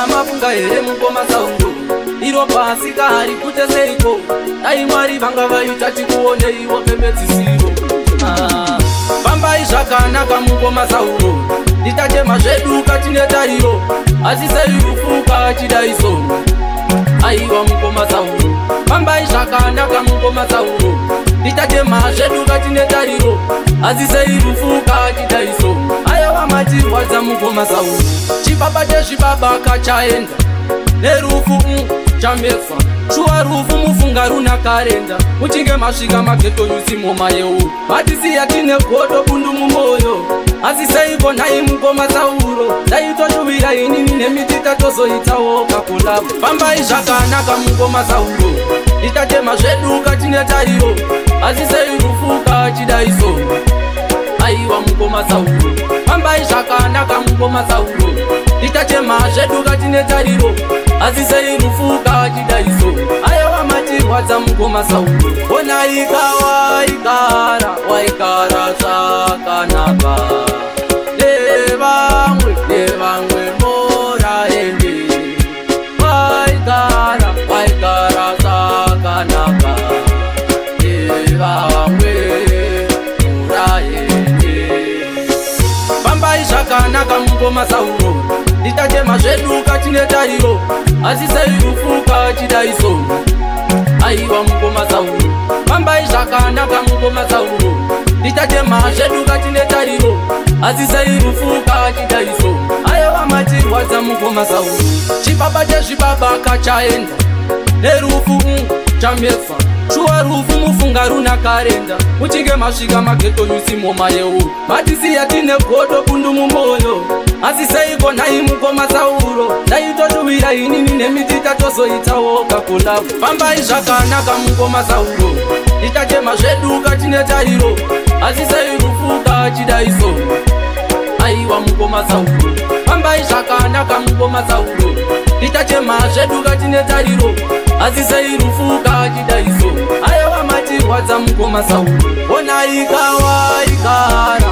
Dai mafunga here mukoma Sauro, iro pasi kari kute seiko. Dai Mwari vanga vaita tikuoneiwo pemedzisiro. Fambai zvakanaka mukoma Sauro, nditatema zvedu katine tariro. Asi sei rufuka chidaiso, aiwa mukoma Sauro. Fambai zvakanaka mukoma Sauro, nditatema zvedu katine tariro. Asi sei rufuka chidaiso, aiwa matirwadza mukoma Sauro. Chibaba chezvibaba kachaenda nerufu chameswa. Shuwa rufu mufunga runa karenda, muchinge masvika mageto yusi moma yeu. Vatisiya tine godo bundu mumoyo, asi seiko nhai mukoma Sauro. Dai toshuvira inini nemiti tatozoitawo kakolabo. Fambai zvakanaka mukoma Sauro, nditatema zvedu katine tariro. Asi sei rufuka chidaiso, aiwa mukoma Sauro. Fambai zvakanaka mukoma Sauro, nditatema zvedu katine tariro. Asi sei rufuka chidaiso, aiwa matirwadza mukoma Sauro. Ona ikawa ikara, waikara zvakanaka. Nevamwe moraende, waikara zvakanaka. Nevamwe moraende. Fambai zvakanaka mukoma Sauro, nditatema zvedu katine tariro. Asi sei rufuka chidaiso, aiwa mukoma Sauro. Fambai zvakanaka mukoma Sauro, nditatema zvedu katine tariro. Asi sei rufuka chidaiso, aiwa matirwadza mukoma Sauro. Chibaba chezvibaba kachaenda nerufu chameswa. Shuwa rufu mufunga runa karenda, muchinge masvika mageto yusi moma yeu. Vatisiya tine godo bundu mumoyo, asi seiko nhai mukoma Sauro. Dai toshuvira inini nemiti tatozoitawo kakolabo. Fambai zvakanaka mukoma Sauro, nditatema zvedu katine tariro. Asi sei rufuka chidaiso, aiwa mukoma Sauro. Fambai zvakanaka mukoma Sauro, nditatema zvedu katine tariro. Asi sei rufuka chidaiso, aiwa matirwadza mukoma Sauro. Ona ikawa ikara,